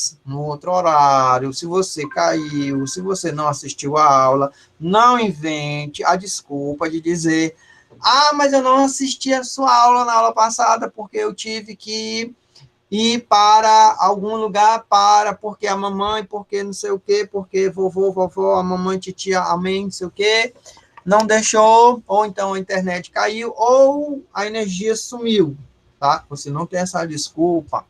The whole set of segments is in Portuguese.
depois, no outro horário, se você caiu, se você não assistiu a aula, não invente a desculpa de dizer: ah, mas eu não assisti a sua aula na aula passada porque eu tive que ir para algum lugar, porque a mamãe, porque não sei o quê, porque vovô, a mamãe, titia, amém, não sei o quê, não deixou, ou então a internet caiu, ou a energia sumiu, tá? Você não tem essa desculpa,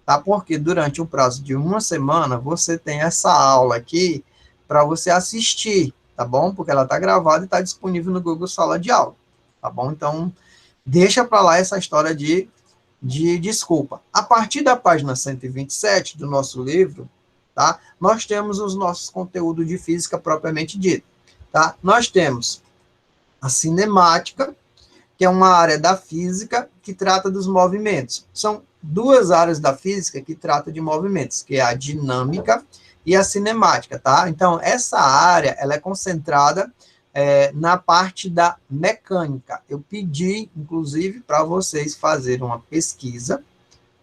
tá? Porque durante um prazo de uma semana, você tem essa aula aqui para você assistir, tá bom? Porque ela está gravada e está disponível no Google Sala de Aula, tá bom? Então, deixa para lá essa história de desculpa. A partir da página 127 do nosso livro, tá? Nós temos os nossos conteúdos de física propriamente dito, tá? Nós temos a cinemática, que é uma área da física que trata dos movimentos. São duas áreas da física que tratam de movimentos, que é a dinâmica e a cinemática, tá? Então, essa área, ela é concentrada na parte da mecânica. Eu pedi, inclusive, para vocês fazerem uma pesquisa,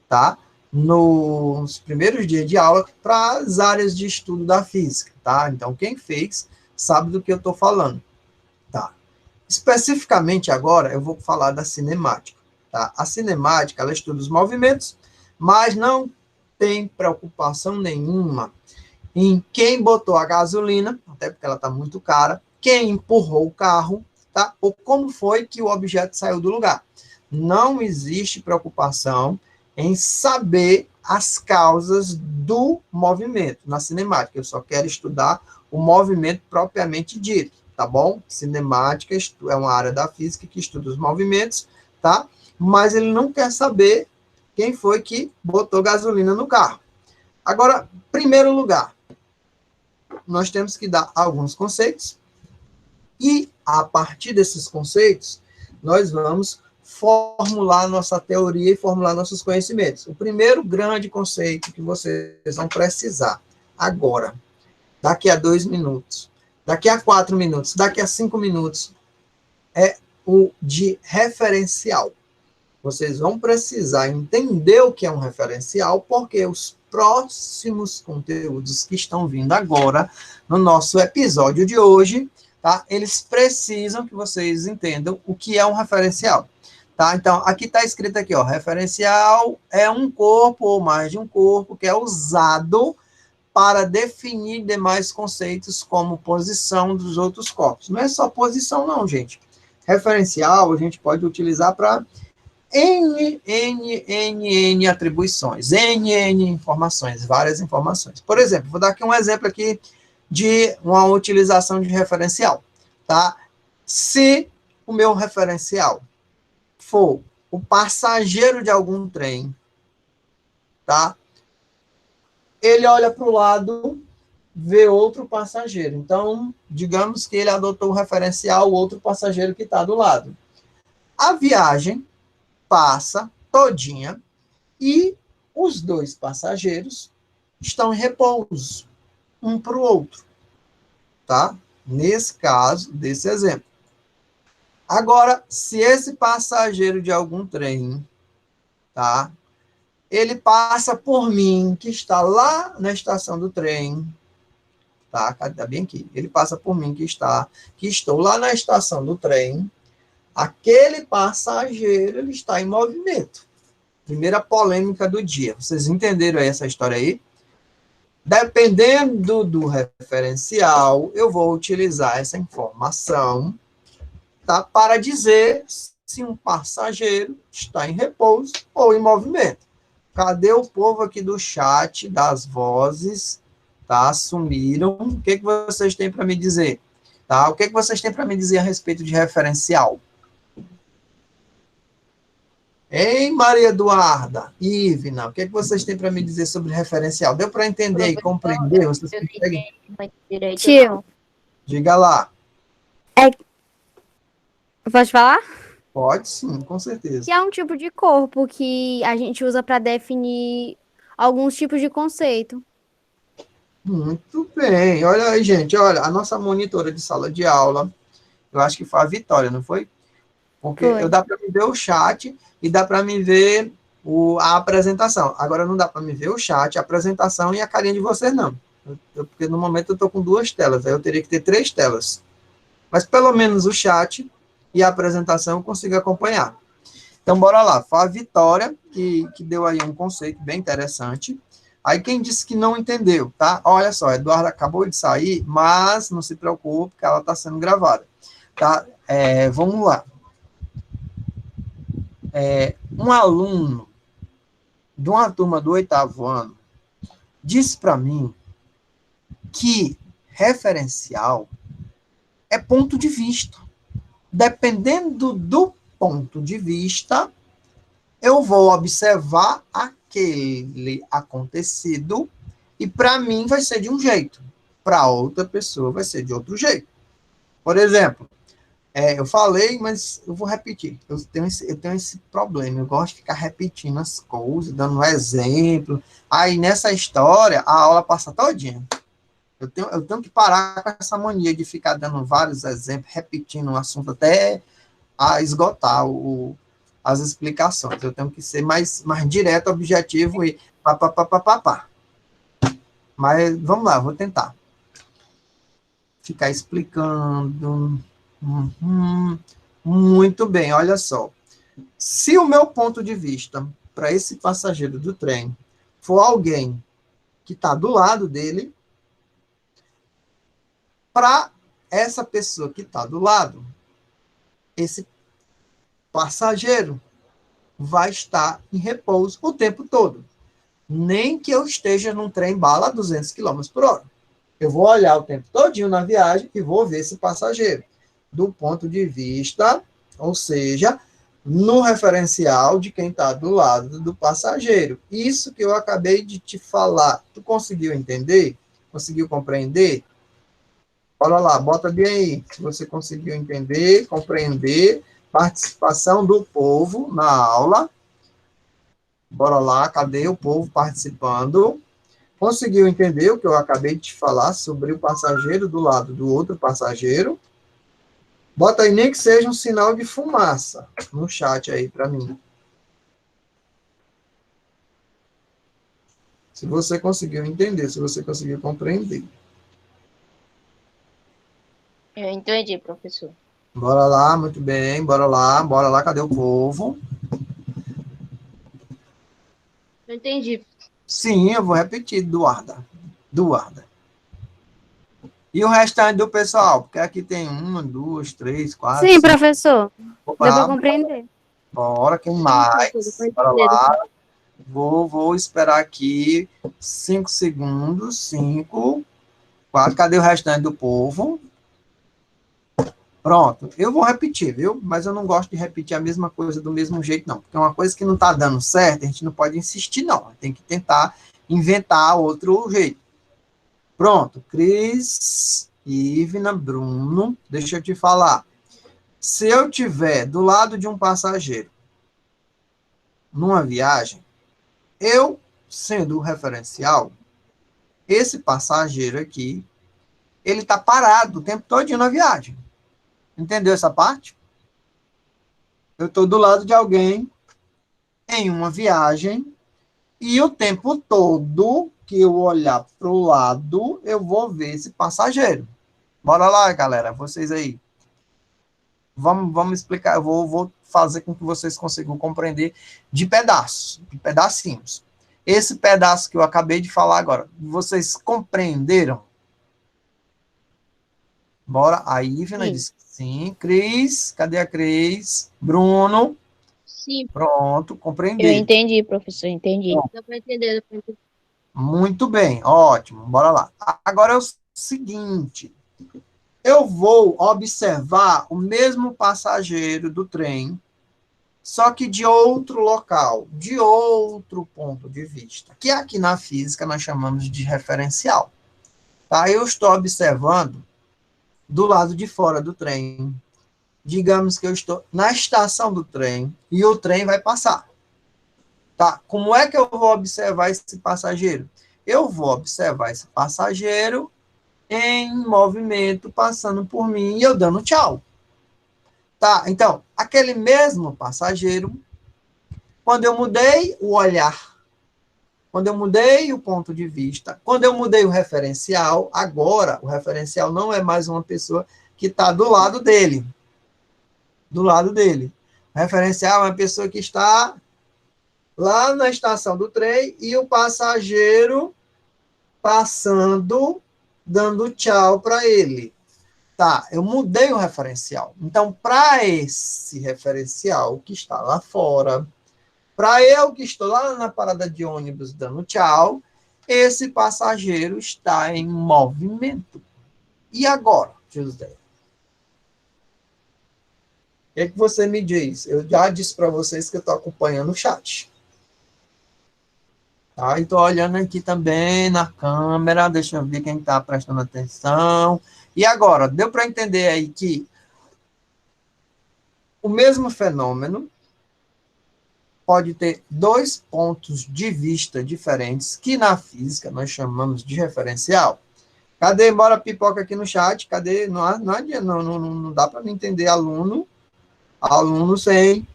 tá? Nos primeiros dias de aula, para as áreas de estudo da física, tá? Então, quem fez sabe do que eu estou falando, tá? Especificamente agora, eu vou falar da cinemática, tá? A cinemática, ela estuda os movimentos, mas não tem preocupação nenhuma em quem botou a gasolina, até porque ela está muito cara, quem empurrou o carro, tá? Ou como foi que o objeto saiu do lugar. Não existe preocupação em saber as causas do movimento na cinemática. Eu só quero estudar o movimento propriamente dito, tá bom? Cinemática é uma área da física que estuda os movimentos, tá? Mas ele não quer saber quem foi que botou gasolina no carro. Agora, primeiro lugar, nós temos que dar alguns conceitos e, a partir desses conceitos, nós vamos formular nossa teoria e formular nossos conhecimentos. O primeiro grande conceito que vocês vão precisar agora, daqui a 2 minutos, daqui a 4 minutos, daqui a 5 minutos, é o de referencial. Vocês vão precisar entender o que é um referencial, porque os próximos conteúdos que estão vindo agora, no nosso episódio de hoje, tá? Eles precisam que vocês entendam o que é um referencial, tá? Então, aqui está escrito aqui, ó, referencial é um corpo ou mais de um corpo que é usado para definir demais conceitos como posição dos outros corpos. Não é só posição, não, gente. Referencial a gente pode utilizar para N atribuições, N informações, várias informações. Por exemplo, vou dar aqui um exemplo aqui de uma utilização de referencial, tá? Se o meu referencial for o passageiro de algum trem, tá? Ele olha para o lado, vê outro passageiro. Então, digamos que ele adotou o referencial, o outro passageiro que está do lado. A viagem passa todinha e os dois passageiros estão em repouso, um para o outro, tá? Nesse caso, desse exemplo. Agora, se esse passageiro de algum trem, tá? Ele passa por mim, que está lá na estação do trem, tá? Tá bem aqui. Ele passa por mim, que estou lá na estação do trem. Aquele passageiro, ele está em movimento. Primeira polêmica do dia. Vocês entenderam aí essa história aí? Dependendo do referencial, eu vou utilizar essa informação, tá, para dizer se um passageiro está em repouso ou em movimento. Cadê o povo aqui do chat, das vozes? Tá? Sumiram. O que vocês têm para me dizer? Tá? O que vocês têm para me dizer a respeito de referencial? Hein, Maria Eduarda, Ivna, o que vocês têm para me dizer sobre referencial? Deu para entender e compreender? Vocês conseguem? Tio, Diga lá. pode falar? Pode sim, com certeza. Que é um tipo de corpo que a gente usa para definir alguns tipos de conceito. Muito bem. Olha aí, gente. Olha, a nossa monitora de sala de aula, eu acho que foi a Vitória, não foi? Porque Foi. dá para me ver o chat e dá para me ver a apresentação. Agora não dá para me ver o chat, a apresentação e a carinha de vocês, não. Porque no momento eu estou com 2 telas, aí eu teria que ter 3 telas. Mas pelo menos o chat e a apresentação eu consigo acompanhar. Então, bora lá. Foi a Vitória, que deu aí um conceito bem interessante. Aí, quem disse que não entendeu, tá? Olha só, a Eduarda acabou de sair, mas não se preocupe, que ela está sendo gravada. Tá? Vamos lá. Um aluno de uma turma do 8º ano disse para mim que referencial é ponto de vista. Dependendo do ponto de vista, eu vou observar aquele acontecido e para mim vai ser de um jeito, para outra pessoa vai ser de outro jeito. Por exemplo, eu falei, mas eu vou repetir. Eu tenho esse problema, eu gosto de ficar repetindo as coisas, dando um exemplo. Aí nessa história, a aula passa todinha. Eu tenho que parar com essa mania de ficar dando vários exemplos, repetindo o assunto até esgotar as explicações. Eu tenho que ser mais direto, objetivo e pá. Mas vamos lá, vou tentar. Ficar explicando. Muito bem, olha só. Se o meu ponto de vista para esse passageiro do trem for alguém que está do lado dele, para essa pessoa que está do lado, esse passageiro vai estar em repouso o tempo todo. Nem que eu esteja num trem bala a 200 km por hora. Eu vou olhar o tempo todinho na viagem e vou ver esse passageiro. Do ponto de vista, ou seja, no referencial de quem está do lado do passageiro. Isso que eu acabei de te falar. Tu conseguiu entender? Conseguiu compreender? Olha lá, bota bem aí. Se você conseguiu entender, compreender, participação do povo na aula. Bora lá, cadê o povo participando? Conseguiu entender o que eu acabei de te falar sobre o passageiro do lado do outro passageiro? Bota aí nem que seja um sinal de fumaça no chat aí para mim. Se você conseguiu entender, se você conseguiu compreender. Eu entendi, professor. Bora lá, muito bem, bora lá, cadê o povo? Eu entendi. Sim, eu vou repetir, Eduarda. E o restante do pessoal? Porque aqui tem 1, 2, 3, 4, Sim, 5. professor. Deu para Opa, compreender. bora, quem Sim, mais? professor, Bora depois lá. Vou esperar aqui 5 segundos. 5, 4. Cadê o restante do povo? Pronto. Eu vou repetir, viu? Mas eu não gosto de repetir a mesma coisa do mesmo jeito, não. Porque é uma coisa que não está dando certo, a gente não pode insistir, não. Tem que tentar inventar outro jeito. Pronto. Cris, Ivna, Bruno, deixa eu te falar. Se eu tiver do lado de um passageiro numa viagem, eu, sendo o referencial, esse passageiro aqui, ele está parado o tempo todo na viagem. Entendeu essa parte? Eu estou do lado de alguém em uma viagem e o tempo todo que eu olhar para o lado, eu vou ver esse passageiro. Bora lá, galera, vocês aí. Vamos explicar, eu vou fazer com que vocês consigam compreender de pedaços, de pedacinhos. Esse pedaço que eu acabei de falar agora, vocês compreenderam? Bora, a Ivna disse que sim. Cris, cadê a Cris? Bruno, sim, pronto, eu compreendi. entendi, professor, entendi. Bom, Dá para entender, dá pra entender. muito bem, ótimo, bora lá. Agora é o seguinte, eu vou observar o mesmo passageiro do trem, só que de outro local, de outro ponto de vista, que aqui na física nós chamamos de referencial. Tá? Eu estou observando do lado de fora do trem. Digamos que eu estou na estação do trem e o trem vai passar. Tá? Como é que eu vou observar esse passageiro? Eu vou observar esse passageiro em movimento, passando por mim e eu dando tchau. Tá? Então, aquele mesmo passageiro Quando eu mudei o olhar, quando eu mudei o ponto de vista, quando eu mudei o referencial, agora o referencial não é mais uma pessoa que está do lado dele. Do lado dele. O referencial é uma pessoa que está lá na estação do trem e o passageiro passando, dando tchau para ele. Tá, eu mudei o referencial. Então, para esse referencial que está lá fora, para eu que estou lá na parada de ônibus dando tchau, esse passageiro está em movimento. E agora, José? O que é que você me diz? Eu já disse para vocês que eu estou acompanhando o chat. Tá? E estou olhando aqui também na câmera, deixa eu ver quem está prestando atenção. E agora, deu para entender aí que o mesmo fenômeno pode ter dois pontos de vista diferentes, que na física nós chamamos de referencial. Cadê? Bora pipoca aqui no chat. Cadê? Não dá para me entender aluno sem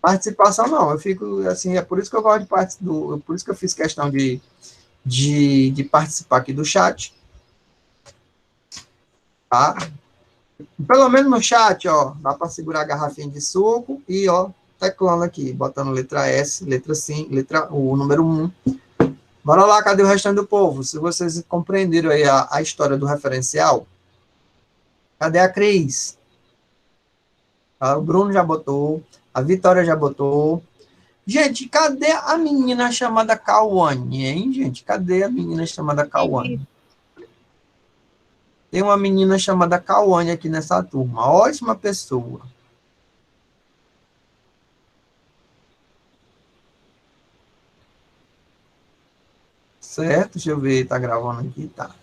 participação, não. Eu fico assim, é por isso que eu gosto de participar, por isso que eu fiz questão de participar aqui do chat. Tá? Pelo menos no chat, ó, dá para segurar a garrafinha de suco e, ó, teclando aqui, botando letra S, letra sim, letra O, número 1. Bora lá, cadê o restante do povo? Se vocês compreenderam aí a história do referencial, cadê a Cris? O Bruno já botou, a Vitória já botou. Gente, cadê a menina chamada Cauane, hein, gente? Cadê a menina chamada Cauane? Tem uma menina chamada Cauane aqui nessa turma. Ótima pessoa. Certo? Deixa eu ver, tá gravando aqui, tá.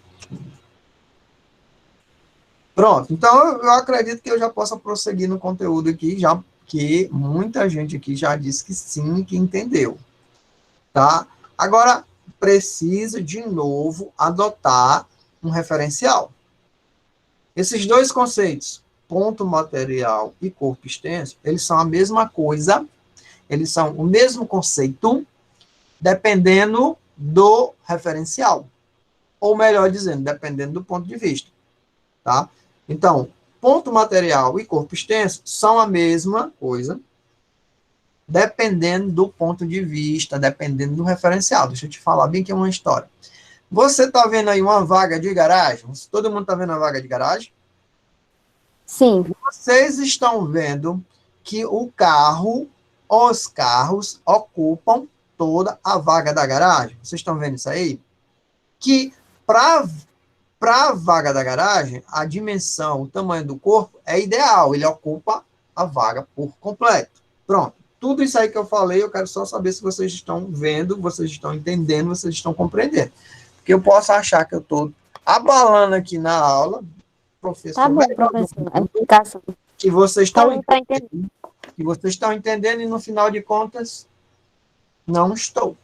Pronto, então eu acredito que eu já possa prosseguir no conteúdo aqui, já que muita gente aqui já disse que sim, que entendeu, tá? Agora, preciso de novo adotar um referencial. Esses dois conceitos, ponto material e corpo extenso, eles são a mesma coisa, eles são o mesmo conceito, dependendo do referencial. Ou melhor dizendo, dependendo do ponto de vista, tá? Então, ponto material e corpo extenso são a mesma coisa, dependendo do ponto de vista, dependendo do referencial. Deixa eu te falar bem que é uma história. Você está vendo aí uma vaga de garagem? Todo mundo está vendo a vaga de garagem? Sim. Vocês estão vendo que os carros ocupam toda a vaga da garagem? Vocês estão vendo isso aí? Que para a vaga da garagem, a dimensão, o tamanho do corpo é ideal, ele ocupa a vaga por completo. Pronto. Tudo isso aí que eu falei, eu quero só saber se vocês estão vendo, vocês estão entendendo, vocês estão compreendendo. Porque eu posso achar que eu estou abalando aqui na aula, professor. Tá bom, professor. A explicação. Que vocês Tá estão bom, tá entendendo. que vocês estão entendendo e no final de contas não estou.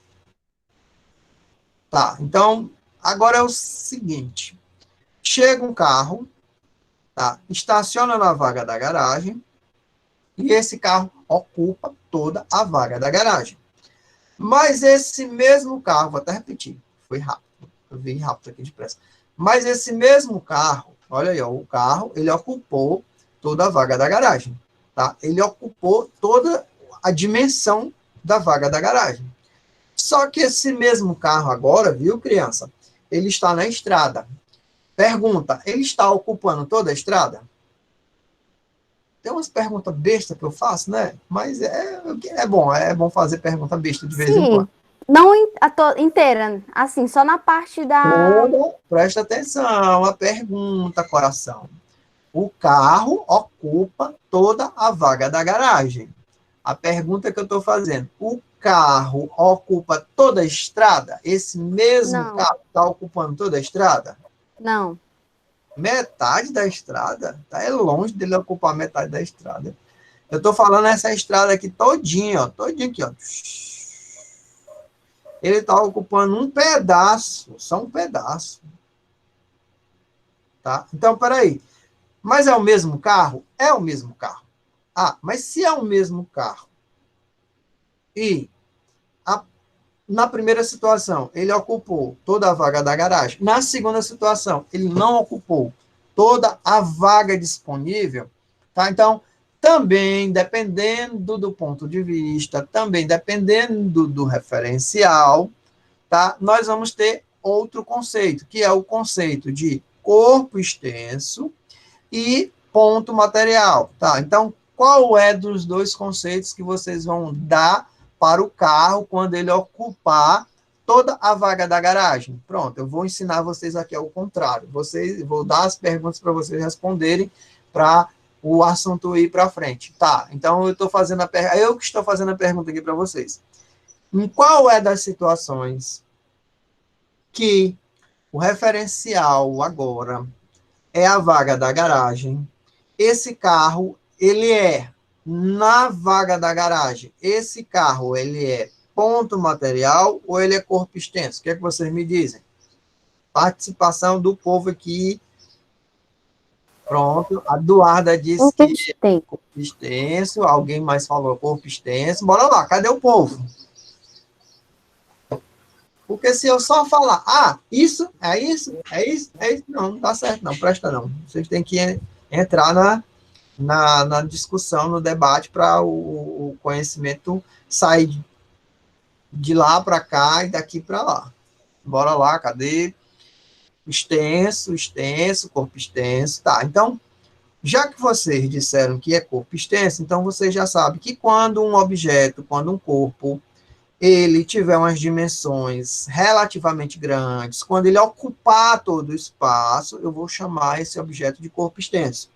Tá, então agora é o seguinte, chega um carro, tá, estaciona na vaga da garagem e esse carro ocupa toda a vaga da garagem. Mas esse mesmo carro, vou até repetir, foi rápido, eu vi rápido aqui depressa. Mas esse mesmo carro, olha aí, ó, o carro, ele ocupou toda a vaga da garagem, tá? Ele ocupou toda a dimensão da vaga da garagem. Só que esse mesmo carro agora, viu, criança? Ele está na estrada. Pergunta, ele está ocupando toda a estrada? Tem umas perguntas bestas que eu faço, né? Mas é bom fazer pergunta besta de vez em quando. Não inteira, assim, só na parte da... Presta atenção, a pergunta, coração. O carro ocupa toda a vaga da garagem. A pergunta que eu estou fazendo, o carro ocupa toda a estrada? Esse mesmo carro está ocupando toda a estrada? Não. Metade da estrada? Tá longe dele ocupar metade da estrada. Eu estou falando essa estrada aqui todinha, ó, todinha aqui, ó. Ele está ocupando um pedaço, só um pedaço. Tá? Então, peraí. Mas é o mesmo carro? É o mesmo carro. Ah, mas se é o mesmo carro, E na primeira situação, ele ocupou toda a vaga da garagem. Na segunda situação, ele não ocupou toda a vaga disponível. Tá? Então, também, dependendo do ponto de vista, também dependendo do referencial, tá? Nós vamos ter outro conceito, que é o conceito de corpo extenso e ponto material. Tá? Então, qual é dos dois conceitos que vocês vão dar para o carro quando ele ocupar toda a vaga da garagem? Pronto, eu vou ensinar vocês aqui ao contrário. Vou dar as perguntas para vocês responderem para o assunto ir para frente. Tá, então eu que estou fazendo a pergunta aqui para vocês. Em qual é das situações que o referencial agora é a vaga da garagem, esse carro, ele é na vaga da garagem, esse carro, ele é ponto material ou ele é corpo extenso? O que é que vocês me dizem? Participação do povo aqui. Pronto, a Eduarda disse que é corpo extenso, alguém mais falou corpo extenso. Bora lá, cadê o povo? Porque se eu só falar, isso, não, não dá certo, não, presta não. Vocês têm que entrar na discussão, no debate, para o conhecimento sair de lá para cá e daqui para lá. Bora lá, cadê? Extenso, corpo extenso. Tá, então, já que vocês disseram que é corpo extenso, então vocês já sabem que quando um objeto, quando um corpo, ele tiver umas dimensões relativamente grandes, quando ele ocupar todo o espaço, eu vou chamar esse objeto de corpo extenso.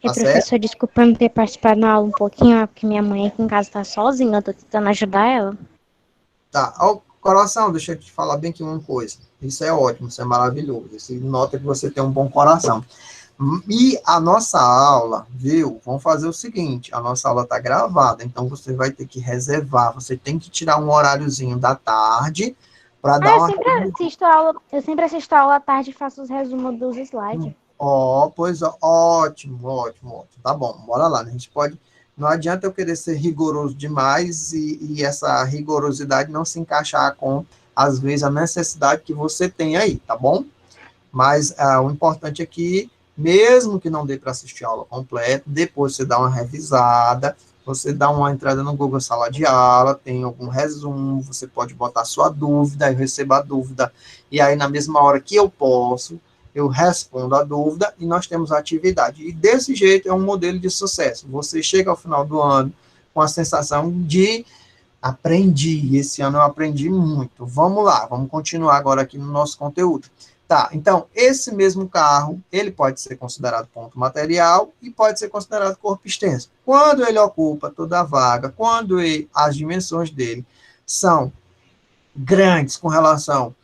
Tá professor, certo? desculpa não ter participado na aula um pouquinho, porque minha mãe aqui em casa tá sozinha, eu tô tentando ajudar ela. Tá. Ó, coração, deixa eu te falar bem aqui uma coisa. Isso é ótimo, isso é maravilhoso. Isso nota que você tem um bom coração. E a nossa aula, viu? Vamos fazer o seguinte, a nossa aula está gravada, então você vai ter que reservar, você tem que tirar um horáriozinho da tarde para dar uma... Eu sempre assisto a aula à tarde e faço os resumos dos slides. Pois ótimo. Tá bom, bora lá. A gente pode... Não adianta eu querer ser rigoroso demais e essa rigorosidade não se encaixar com, às vezes, a necessidade que você tem aí, tá bom? Mas o importante é que, mesmo que não dê para assistir a aula completa, depois você dá uma revisada, você dá uma entrada no Google Sala de Aula, tem algum resumo, você pode botar sua dúvida, eu recebo a dúvida, e aí na mesma hora que eu posso, eu respondo a dúvida e nós temos a atividade. E desse jeito é um modelo de sucesso. Você chega ao final do ano com a sensação de aprendi, esse ano eu aprendi muito. Vamos lá, vamos continuar agora aqui no nosso conteúdo. Tá, então, esse mesmo carro, ele pode ser considerado ponto material e pode ser considerado corpo extenso. Quando ele ocupa toda a vaga, quando as dimensões dele são grandes com relação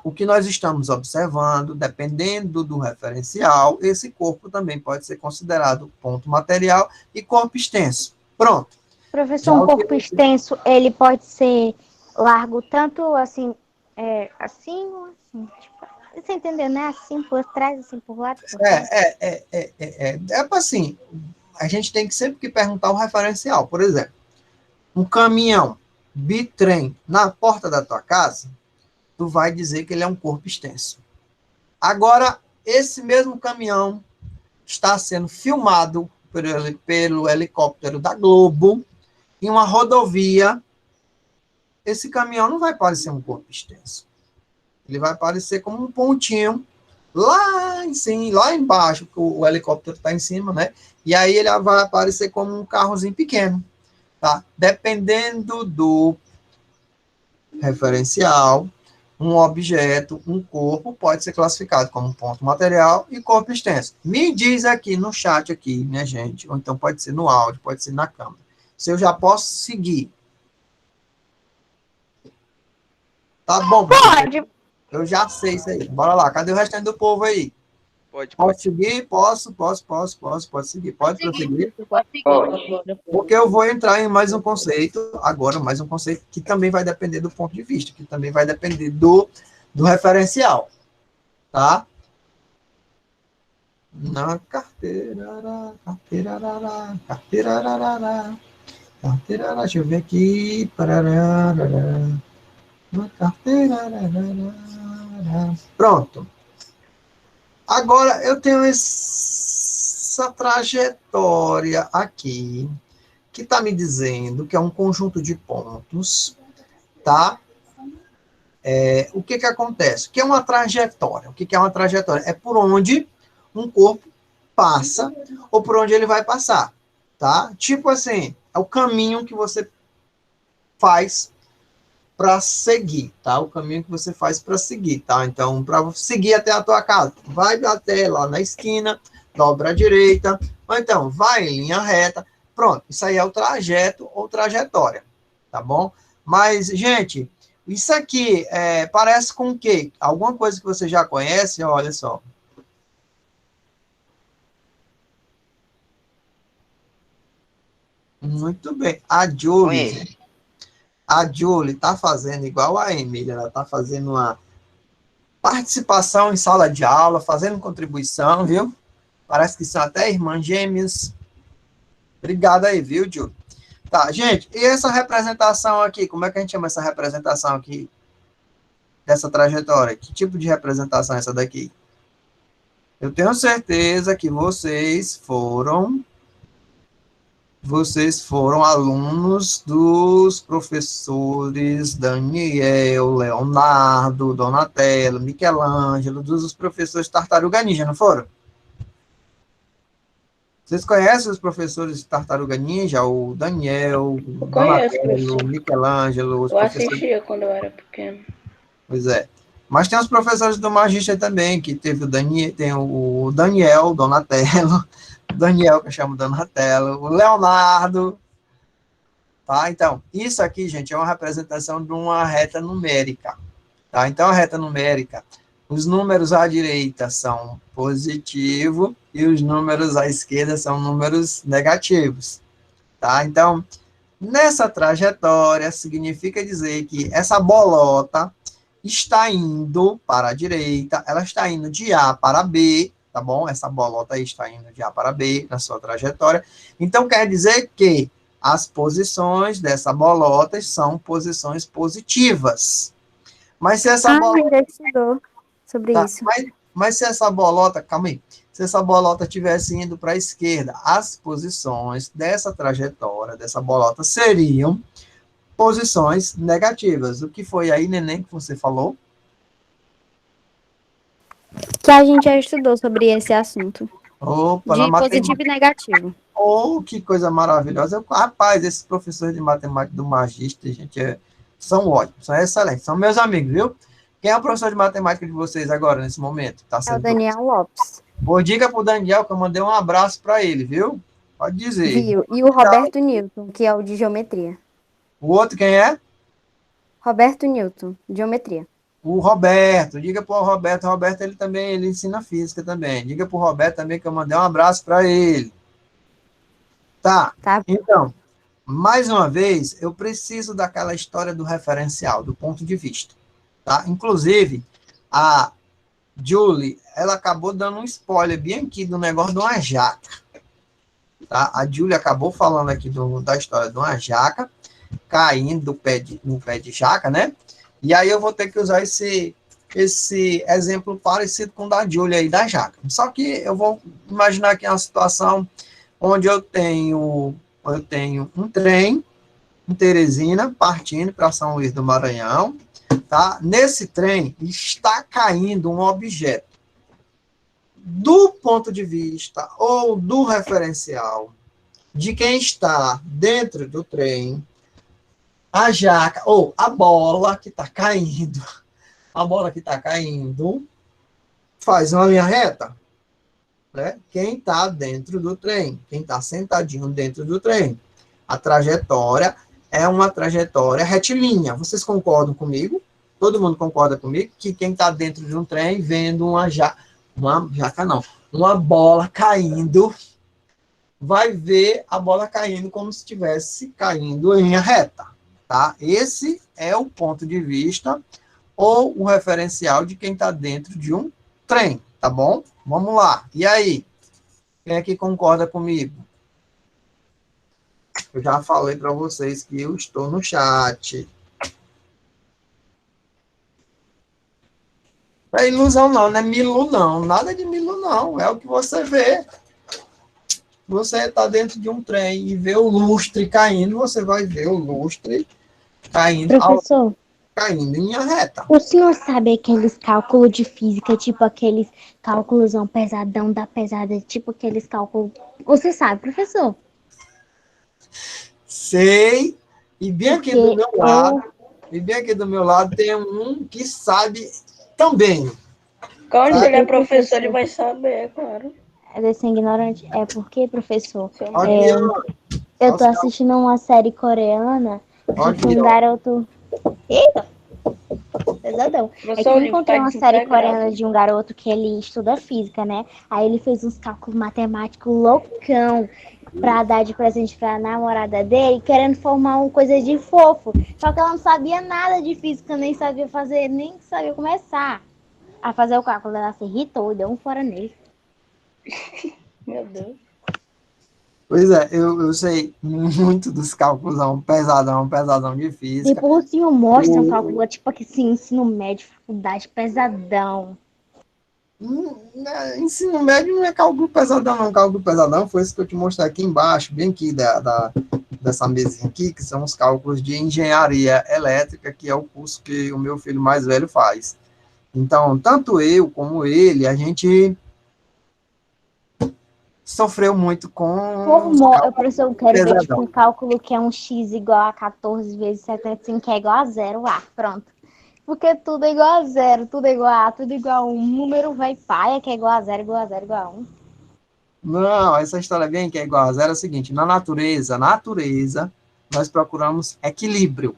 o que nós estamos observando, dependendo do referencial, esse corpo também pode ser considerado ponto material e corpo extenso. Pronto. Professor, um corpo extenso, ele pode ser largo tanto assim, assim ou assim? Tipo, você entendeu, né? Assim por trás, assim por lado. Assim, a gente tem que sempre que perguntar o referencial. Por exemplo, um caminhão bitrem na porta da tua casa, tu vai dizer que ele é um corpo extenso. Agora, esse mesmo caminhão está sendo filmado pelo helicóptero da Globo em uma rodovia. Esse caminhão não vai parecer um corpo extenso. Ele vai parecer como um pontinho lá em cima, lá embaixo, porque o helicóptero está em cima, né? E aí ele vai aparecer como um carrozinho pequeno, tá? Dependendo do referencial, um objeto, um corpo, pode ser classificado como ponto material e corpo extenso. Me diz aqui no chat, aqui, minha gente, ou então pode ser no áudio, pode ser na câmera, se eu já posso seguir. Tá bom. Pode. Eu já sei isso aí. Bora lá, cadê o restante do povo aí? Posso seguir? Posso seguir. Pode prosseguir? Pode. Porque eu vou entrar em mais um conceito, agora mais um conceito que também vai depender do ponto de vista, que também vai depender do referencial, tá? Na carteira, Carteira, deixa eu ver aqui. Parará. Uma carteira. Pronto. Agora eu tenho essa trajetória aqui, que está me dizendo que é um conjunto de pontos, tá? O que acontece? O que é uma trajetória? O que é uma trajetória? É por onde um corpo passa ou por onde ele vai passar, tá? Tipo assim, é o caminho que você faz para seguir, tá? O caminho que você faz para seguir, tá? Então, para seguir até a tua casa, vai até lá na esquina, dobra à direita, ou então vai em linha reta. Pronto, isso aí é o trajeto ou trajetória, tá bom? Mas, gente, isso aqui parece com o quê? Alguma coisa que você já conhece? Olha só. Muito bem. Conheço. A Julie está fazendo igual a Emília, ela está fazendo uma participação em sala de aula, fazendo contribuição, viu? Parece que são até irmãs gêmeas. Obrigado aí, viu, Julie? Tá, gente, e essa representação aqui? Como é que a gente chama essa representação aqui? Dessa trajetória? Que tipo de representação é essa daqui? Eu tenho certeza que vocês foram alunos dos professores Daniel, Leonardo, Donatello, Michelangelo, dos professores Tartaruga Ninja, não foram? Vocês conhecem os professores Tartaruga Ninja? O Daniel, o Eu conheço, Donatello, professor. o Michelangelo, os Eu professores... assistia quando eu era pequeno. Pois é. Mas tem os professores do Magista também, que teve tem o Daniel, Donatello, o Daniel, que eu chamo Donatello, o Leonardo, tá? Então, isso aqui, gente, é uma representação de uma reta numérica, tá? Então, a reta numérica, os números à direita são positivos e os números à esquerda são números negativos, tá? Então, nessa trajetória, significa dizer que essa bolota está indo para a direita, ela está indo de A para B, tá bom? Essa bolota aí está indo de A para B na sua trajetória. Então, quer dizer que as posições dessa bolota são posições positivas. Mas se essa bolota... já estudou sobre Tá, isso. mas se essa bolota... Calma aí. Se essa bolota estivesse indo para a esquerda, as posições dessa trajetória, dessa bolota, seriam posições negativas. O que foi aí, neném, que você falou? Que a gente já estudou sobre esse assunto. Opa, na De positivo e negativo. Oh, que coisa maravilhosa. Rapaz, esses professores de matemática do Magista, gente, são ótimos, são excelentes, são meus amigos, viu? Quem é o professor de matemática de vocês agora, nesse momento? Tá É o sendo... Daniel Lopes. Pô, diga pro Daniel que eu mandei um abraço para ele, viu? Pode dizer. Viu? E o Roberto Newton, que é o de geometria. O outro quem é? Roberto Newton, geometria. O Roberto. Diga pro Roberto. O Roberto, ele ensina física também. Diga pro Roberto também que eu mandei um abraço para ele. Tá. Então, mais uma vez, eu preciso daquela história do referencial, do ponto de vista. Tá? Inclusive, a Julie, ela acabou dando um spoiler bem aqui do negócio de uma jaca. Tá? A Julie acabou falando aqui da história de uma jaca caindo no pé de jaca, né? E aí eu vou ter que usar esse exemplo parecido com o da Julie aí, da jaca. Só que eu vou imaginar aqui uma situação onde eu tenho um trem em Teresina partindo para São Luís do Maranhão, tá? Nesse trem está caindo um objeto. Do ponto de vista ou do referencial de quem está dentro do trem, a jaca ou a bola que está caindo, faz uma linha reta, né? Quem está dentro do trem, quem está sentadinho dentro do trem, a trajetória é uma trajetória retilínea. Vocês concordam comigo? Todo mundo concorda comigo que quem está dentro de um trem vendo uma bola caindo, vai ver a bola caindo como se estivesse caindo em linha reta, tá? Esse é o ponto de vista ou o referencial de quem está dentro de um trem, tá bom? Vamos lá. E aí? Quem é que concorda comigo? Eu já falei para vocês que eu estou no chat. Não é ilusão não, não é Milu não, nada de Milu não, é o que você vê. Você está dentro de um trem e vê o lustre caindo, você vai ver o lustre caindo, Professor, caindo em linha reta. o senhor sabe aqueles cálculos de física, tipo aqueles cálculos pesadão da pesada, tipo aqueles cálculos. Você sabe, professor? Sei, e bem aqui do Porque meu lado, tem um que sabe também. Quando Sabe? ele é professor, ele vai saber, claro. É desse ignorante. É porque, professor, Seu Aqui, medo. ó, eu tô assistindo uma série coreana de que aqui, um ó. garoto. Eita! Pesadão. É que Professor, eu o livro tá encontrei uma série desintegrado. coreana de um garoto que ele estuda física, né? Aí ele fez uns cálculos matemáticos loucão pra dar de presente pra namorada dele, querendo formar uma coisa de fofo. Só que ela não sabia nada de física, nem sabia fazer, nem sabia começar a fazer o cálculo. Ela se irritou e deu um fora nele. Meu Deus. Pois é, eu sei muito dos cálculos, pesadão de física. Depois o senhor mostra um O- cálculo, tipo assim, ensino médio, faculdade, pesadão. Ensino médio não é cálculo pesadão, não. Cálculo pesadão foi esse que eu te mostrei aqui embaixo, bem aqui dessa mesinha aqui, que são os cálculos de engenharia elétrica, que é o curso que o meu filho mais velho faz. Então, tanto eu como ele, a gente sofreu muito com os Formou, eu, professor, eu quero ver, tipo, pesadão. um cálculo que é um x igual a 14 vezes 75, que é igual a zero. Ah, pronto. Porque tudo é igual a zero, tudo é igual a, tudo é igual a um. Número vai paia, que é igual a zero, igual a zero, igual a um. Não, essa história bem que é igual a zero é o seguinte, na natureza, nós procuramos equilíbrio,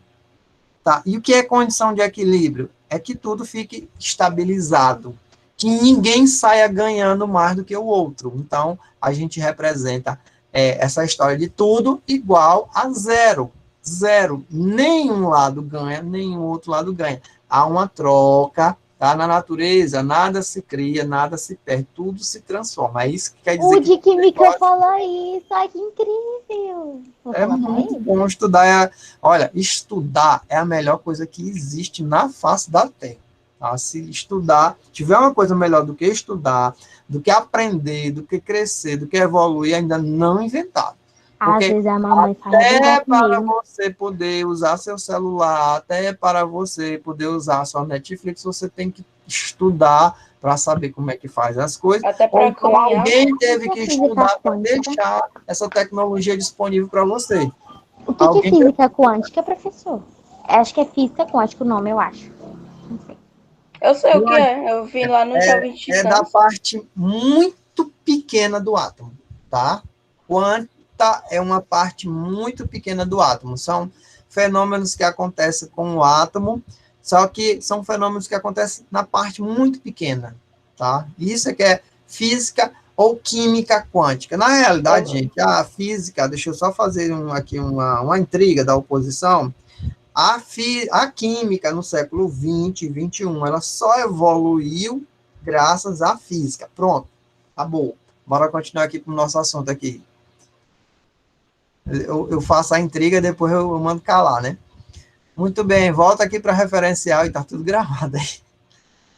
tá? E o que é condição de equilíbrio? É que tudo fique estabilizado, que ninguém saia ganhando mais do que o outro. Então, a gente representa essa história de tudo igual a zero. Zero. Nenhum lado ganha, nenhum outro lado ganha. Há uma troca, tá? Na natureza, nada se cria, nada se perde, tudo se transforma. É isso que quer dizer O que de química falou isso, ai que incrível. Vou é falar pra muito ele. bom estudar. Olha, estudar é a melhor coisa que existe na face da Terra. Tá? Se estudar, tiver uma coisa melhor do que estudar, do que aprender, do que crescer, do que evoluir, ainda não inventaram. Às Porque vezes a mamãe faz igual até para comigo. você poder usar seu celular, até para você poder usar sua Netflix, você tem que estudar para saber como é que faz as coisas. Até Ou pra então cunhar. alguém teve O que que é física estudar para quântica? deixar essa tecnologia disponível para você. O que é Alguém física quântica, professor? Acho que é física quântica o nome, eu acho. Não sei. Eu sei o que é. Eu vi lá no Jovem é da Titãs. parte muito pequena do átomo, tá? Quanta é uma parte muito pequena do átomo. São fenômenos que acontecem com o átomo, só que são fenômenos que acontecem na parte muito pequena, tá? Isso é que é física ou química quântica. Na realidade, gente, a física, deixa eu só fazer aqui uma intriga da oposição. A química no século XX e XXI, ela só evoluiu graças à física. Pronto, acabou. Bora continuar aqui para o nosso assunto aqui. Eu faço a intriga, depois eu mando calar, né? Muito bem, volta aqui para referencial, e tá tudo gravado aí.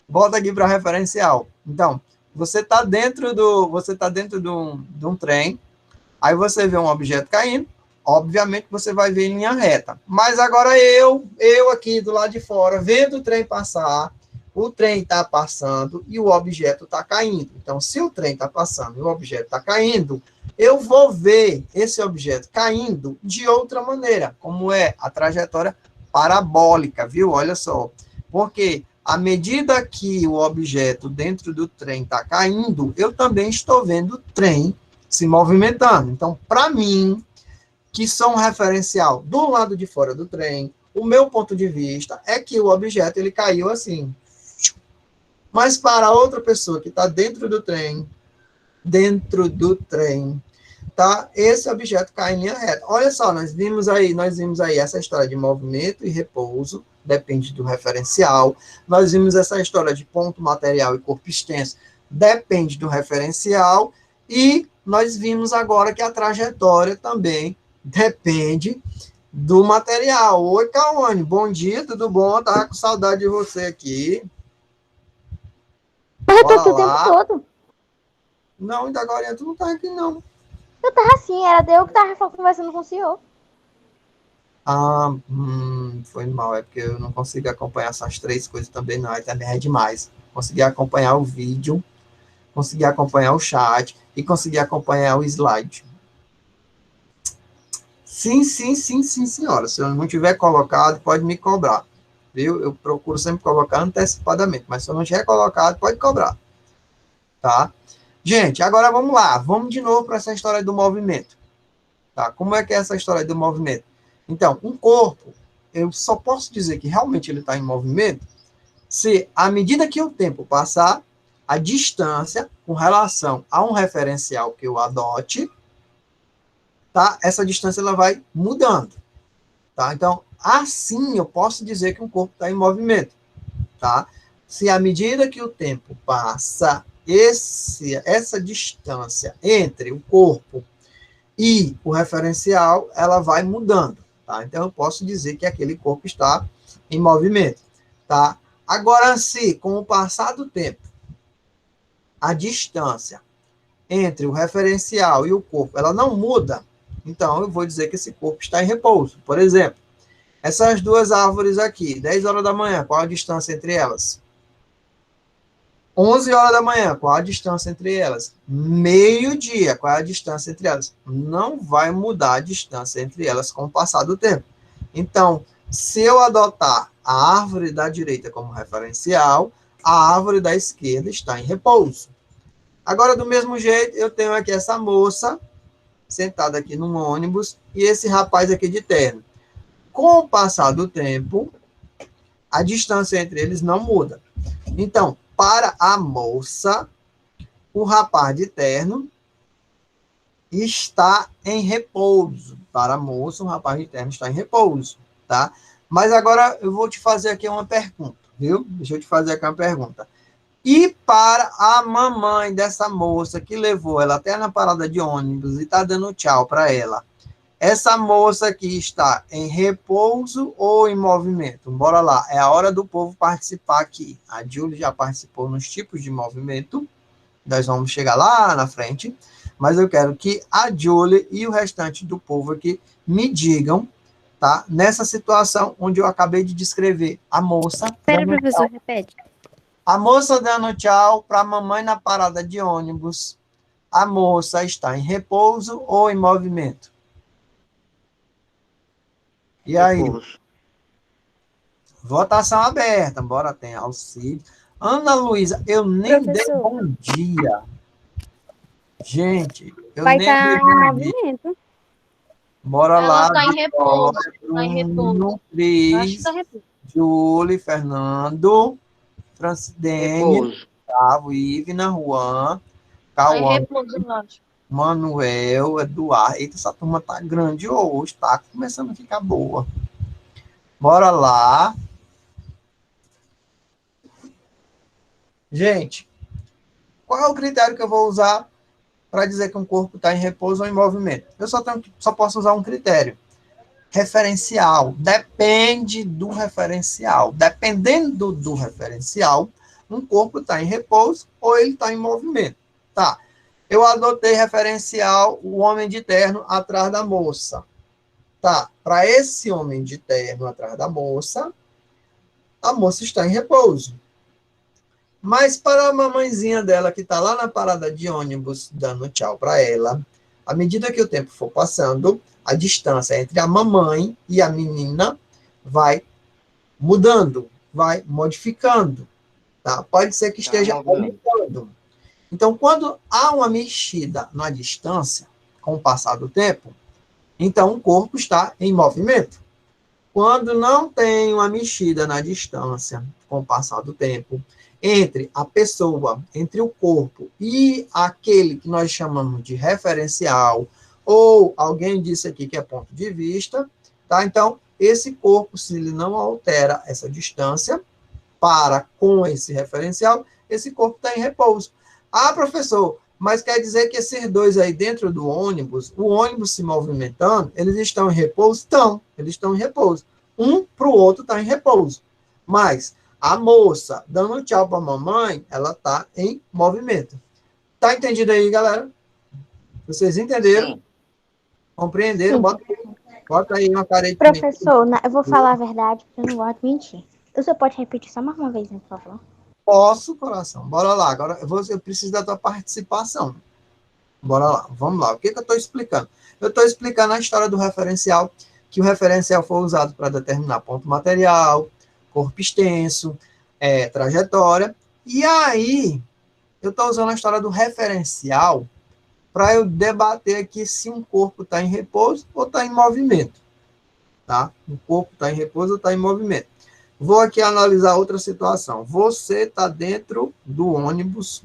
Volta aqui para referencial. Então, você está dentro de um trem, aí você vê um objeto caindo, obviamente você vai ver em linha reta. Mas agora eu aqui do lado de fora, vendo o trem passar, o trem está passando e o objeto está caindo. Então, se o trem está passando e o objeto está caindo, eu vou ver esse objeto caindo de outra maneira, como é a trajetória parabólica, viu? Olha só. Porque à medida que o objeto dentro do trem está caindo, eu também estou vendo o trem se movimentando. Então, para mim, que sou um referencial do lado de fora do trem, o meu ponto de vista é que o objeto ele caiu assim. Mas para outra pessoa que está dentro do trem, tá? Esse objeto cai em linha reta. Olha só, nós vimos aí essa história de movimento e repouso, depende do referencial. Nós vimos essa história de ponto material e corpo extenso, depende do referencial. E nós vimos agora que a trajetória também depende do material. Oi, Cauane, bom dia, tudo bom? Tava com saudade de você aqui. Mas eu tô Bora aqui o tempo lá. todo. Não, ainda agora tu não tá aqui, não. Eu tava assim, era eu que tava conversando com o senhor. Ah, foi mal, é porque eu não consigo acompanhar essas três coisas também, não. Aí também é demais. Consegui acompanhar o vídeo, consegui acompanhar o chat e consegui acompanhar o slide. Sim, sim, sim, sim, senhora. Se eu não tiver colocado, pode me cobrar. Viu? Eu procuro sempre colocar antecipadamente, mas se eu não tiver colocado, pode cobrar. Tá? Gente, agora vamos lá. Vamos de novo para essa história do movimento. Tá? Como é que é essa história do movimento? Então, um corpo, eu só posso dizer que realmente ele está em movimento se, à medida que o tempo passar, a distância com relação a um referencial que eu adote, tá? Essa distância ela vai mudando. Tá? Então, assim eu posso dizer que um corpo está em movimento. Tá? Se à medida que o tempo passa, essa distância entre o corpo e o referencial, ela vai mudando. Tá? Então, eu posso dizer que aquele corpo está em movimento. Tá? Agora, se com o passar do tempo, a distância entre o referencial e o corpo, ela não muda, então eu vou dizer que esse corpo está em repouso. Por exemplo, essas duas árvores aqui, 10 horas da manhã, qual a distância entre elas? 11 horas da manhã, qual a distância entre elas? Meio-dia, qual é a distância entre elas? Não vai mudar a distância entre elas com o passar do tempo. Então, se eu adotar a árvore da direita como referencial, a árvore da esquerda está em repouso. Agora, do mesmo jeito, eu tenho aqui essa moça sentada aqui num ônibus e esse rapaz aqui de terno. Com o passar do tempo, a distância entre eles não muda. Então, para a moça, o rapaz de terno está em repouso. Para a moça, o rapaz de terno está em repouso, tá? Mas agora eu vou te fazer aqui uma pergunta, viu? Deixa eu te fazer aqui uma pergunta. E para a mamãe dessa moça que levou ela até na parada de ônibus e está dando tchau para ela, essa moça aqui está em repouso ou em movimento? Bora lá, é a hora do povo participar aqui. A Júlia já participou nos tipos de movimento, nós vamos chegar lá na frente, mas eu quero que a Júlia e o restante do povo aqui me digam, tá? Nessa situação onde eu acabei de descrever a moça. Espera, professor, repete. A moça dando tchau para a mamãe na parada de ônibus. A moça está em repouso ou em movimento? E aí? Repouso. Votação aberta, embora tenha auxílio. Ana Luísa, eu nem dei Professor. bom dia. Gente, eu Vai nem estar dei em bom dia. movimento. Bora Ela lá. tá em repouso. Vitória, Tá em repouso. Bruno, Acho que Cris, tá repouso. Júlia, Fernando, Francidene, Repouso. Gustavo, Ivna, Juan, Tá em Cauã, repouso, eu acho. Manuel, Eduardo. Eita, essa turma tá grande hoje, tá começando a ficar boa. Bora lá. Gente, qual é o critério que eu vou usar para dizer que um corpo está em repouso ou em movimento? Eu só posso usar um critério. Referencial. Depende do referencial. Dependendo do referencial, um corpo está em repouso ou ele está em movimento. Tá. Eu adotei referencial o homem de terno atrás da moça. Tá. Para esse homem de terno atrás da moça, a moça está em repouso. Mas para a mamãezinha dela, que está lá na parada de ônibus, dando tchau para ela, à medida que o tempo for passando, a distância entre a mamãe e a menina vai mudando, vai modificando. Tá? Pode ser que esteja aumentando. Então, quando há uma mexida na distância, com o passar do tempo, então o corpo está em movimento. Quando não tem uma mexida na distância, com o passar do tempo, entre a pessoa, entre o corpo e aquele que nós chamamos de referencial, ou alguém disse aqui que é ponto de vista, tá? Então, esse corpo, se ele não altera essa distância para com esse referencial, esse corpo está em repouso. Ah, professor, Mas quer dizer que esses dois aí dentro do ônibus, o ônibus se movimentando, eles estão em repouso? Estão, eles estão em repouso. Um para o outro está em repouso. Mas a moça dando tchau para a mamãe, ela está em movimento. Tá entendido aí, galera? Vocês entenderam? Sim. Compreenderam? Sim. Bota aí uma caretinha. Professor, eu vou falar a verdade, porque eu não gosto de mentir. Você pode repetir só mais uma vez, por favor? Posso, coração. Bora lá. Agora eu preciso da tua participação. Bora lá. Vamos lá. O que eu estou explicando? Eu estou explicando a história do referencial, que o referencial foi usado para determinar ponto material, corpo extenso, trajetória. E aí, eu estou usando a história do referencial para eu debater aqui se um corpo está em repouso ou está em movimento. Tá? Um corpo está em repouso ou está em movimento. Vou aqui analisar outra situação. Você está dentro do ônibus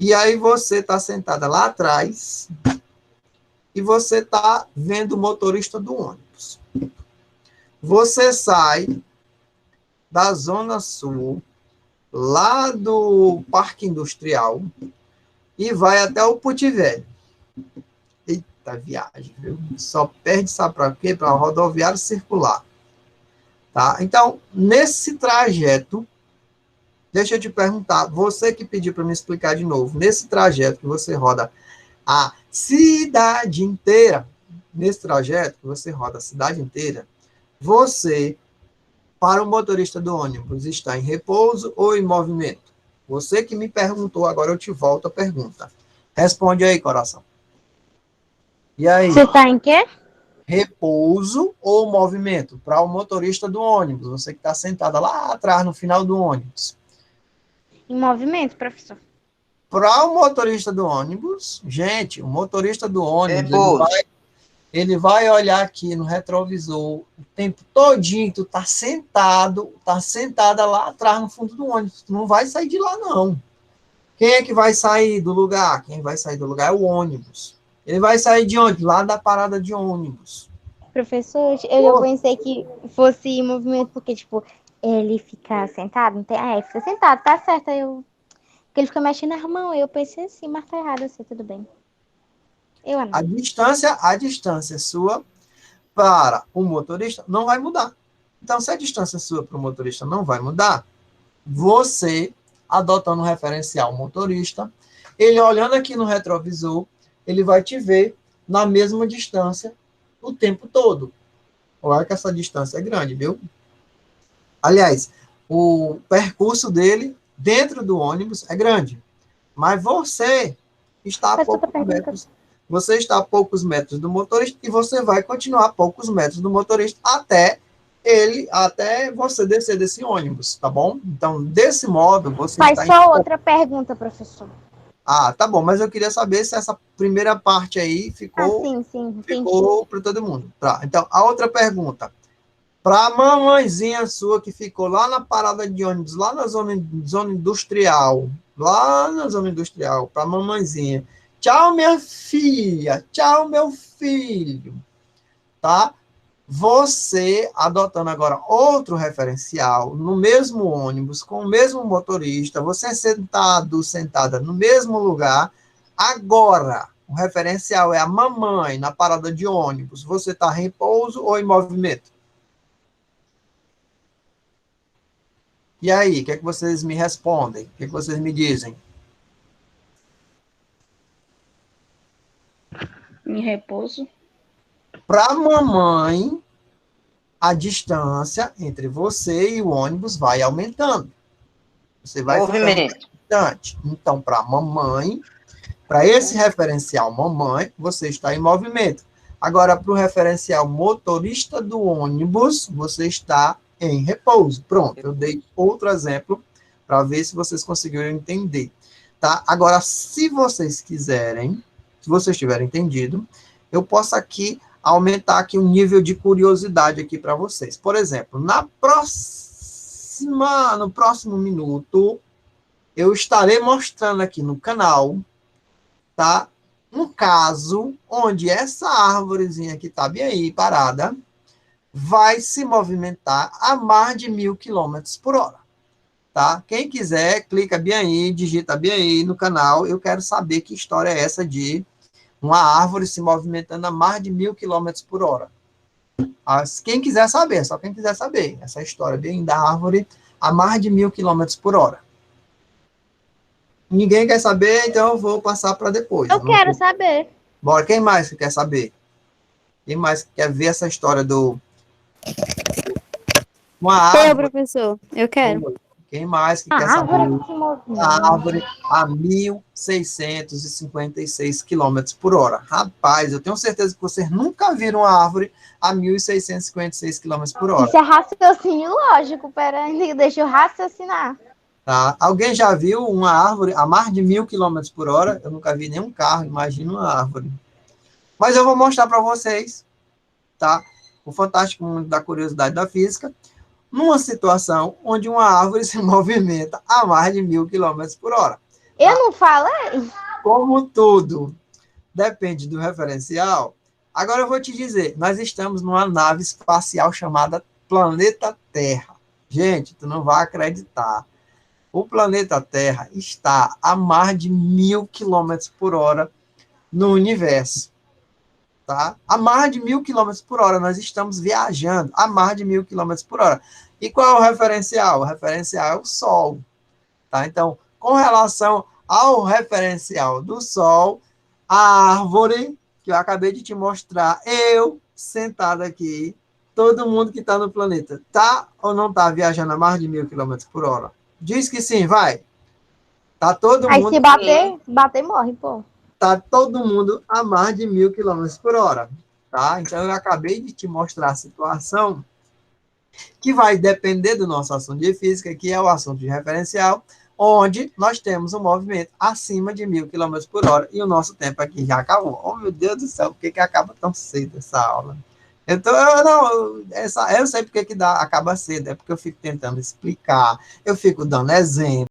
e aí você está sentada lá atrás e você está vendo o motorista do ônibus. Você sai da Zona Sul, lá do Parque Industrial, e vai até o Puti Velho. Eita viagem, viu? Só perde, sabe para quê? Para a rodoviária circular. Tá? Então, nesse trajeto, deixa eu te perguntar, você que pediu para me explicar de novo, nesse trajeto que você roda a cidade inteira, nesse trajeto que você roda a cidade inteira, você, para o motorista do ônibus, está em repouso ou em movimento? Você que me perguntou, agora eu te volto a pergunta. Responde aí, coração. E aí? Você tá em quê? Repouso ou movimento? Para o motorista do ônibus, você que está sentada lá atrás, no final do ônibus. Em movimento, professor. Para o motorista do ônibus, gente, o motorista do ônibus, Repouso. ele vai olhar aqui no retrovisor o tempo todinho, tu tá sentado, tá sentada lá atrás no fundo do ônibus, tu não vai sair de lá, não. Quem é que vai sair do lugar? Quem vai sair do lugar é o ônibus. Ele vai sair de onde? Lá da parada de ônibus. Professor, eu já pensei que fosse em movimento, porque, tipo, ele fica sentado, não tem... fica sentado, tá certo, porque ele fica mexendo as mãos, eu pensei assim, mas tá errado assim, tudo bem. Eu não. A distância sua para o motorista não vai mudar. Então, se a distância sua para o motorista não vai mudar, você, adotando o referencial motorista, ele olhando aqui no retrovisor, ele vai te ver na mesma distância o tempo todo. Olha que essa distância é grande, viu? Aliás, o percurso dele dentro do ônibus é grande, mas você está a poucos metros. Você está a poucos metros do motorista e você vai continuar a poucos metros do motorista até você descer desse ônibus, tá bom? Então, desse modo, você Faz está só outra pergunta, professor. Ah, tá bom, mas eu queria saber se essa primeira parte aí ficou Sim, para todo mundo. Tá, então, a outra pergunta. Para a mamãezinha sua que ficou lá na parada de ônibus, lá na zona industrial, para a mamãezinha. Tchau, minha filha. Tchau, meu filho. Tá? Você, adotando agora outro referencial, no mesmo ônibus, com o mesmo motorista, você sentada no mesmo lugar, agora, o referencial é a mamãe na parada de ônibus, você está em repouso ou em movimento? E aí, o que é que vocês me respondem? O que é que vocês me dizem? Em repouso. Para a mamãe, a distância entre você e o ônibus vai aumentando. Você vai Movimento. distante. Então, para a mamãe, para esse referencial mamãe, você está em movimento. Agora, para o referencial motorista do ônibus, você está em repouso. Pronto, eu dei outro exemplo para ver se vocês conseguiram entender. Tá? Agora, se vocês quiserem, se vocês tiverem entendido, eu posso aqui aumentar aqui o nível de curiosidade aqui para vocês. Por exemplo, no próximo minuto, eu estarei mostrando aqui no canal, tá? Um caso onde essa árvorezinha que está bem aí parada vai se movimentar a mais de 1.000 km por hora. tá? Quem quiser, clica bem aí, digita bem aí no canal. Eu quero saber que história é essa de uma árvore se movimentando a mais de 1.000 quilômetros por hora. Quem quiser saber, só quem quiser saber. Essa história bem da árvore a mais de 1.000 quilômetros por hora. Ninguém quer saber, então eu vou passar para depois. Eu quero saber. Bora, quem mais que quer saber? Quem mais quer ver essa história do... Uma árvore... professor, eu quero. Quem mais que A quer saber? árvore que se movimenta. A árvore a 1.656 quilômetros por hora. Rapaz, eu tenho certeza que vocês nunca viram uma árvore a 1.656 quilômetros por hora. Isso é raciocínio lógico, peraí, deixa eu raciocinar. Tá? Alguém já viu uma árvore a mais de 1.000 quilômetros por hora? Eu nunca vi nenhum carro, imagina uma árvore. Mas eu vou mostrar para vocês, tá? O fantástico mundo da curiosidade da física, numa situação onde uma árvore se movimenta a mais de 1.000 quilômetros por hora. Eu não falei? Como tudo depende do referencial, agora eu vou te dizer, nós estamos numa nave espacial chamada Planeta Terra. Gente, tu não vai acreditar. O planeta Terra está a mais de 1.000 quilômetros por hora no universo. Tá? A mais de 1.000 quilômetros por hora, nós estamos viajando a mais de 1.000 quilômetros por hora. E qual é o referencial? O referencial é o Sol. Tá? Então, com relação ao referencial do Sol, a árvore que eu acabei de te mostrar, eu sentado aqui, todo mundo que está no planeta, tá ou não está viajando a mais de 1.000 quilômetros por hora? Diz que sim, vai. Tá todo Aí mundo... se bater morre, pô. Tá todo mundo a mais de 1.000 quilômetros por hora, tá? Então, eu acabei de te mostrar a situação que vai depender do nosso assunto de física, que é o assunto de referencial, onde nós temos um movimento acima de 1.000 quilômetros por hora e o nosso tempo aqui já acabou. Oh, meu Deus do céu, por que acaba tão cedo essa aula? Eu sei porque acaba cedo, é porque eu fico tentando explicar, eu fico dando exemplo.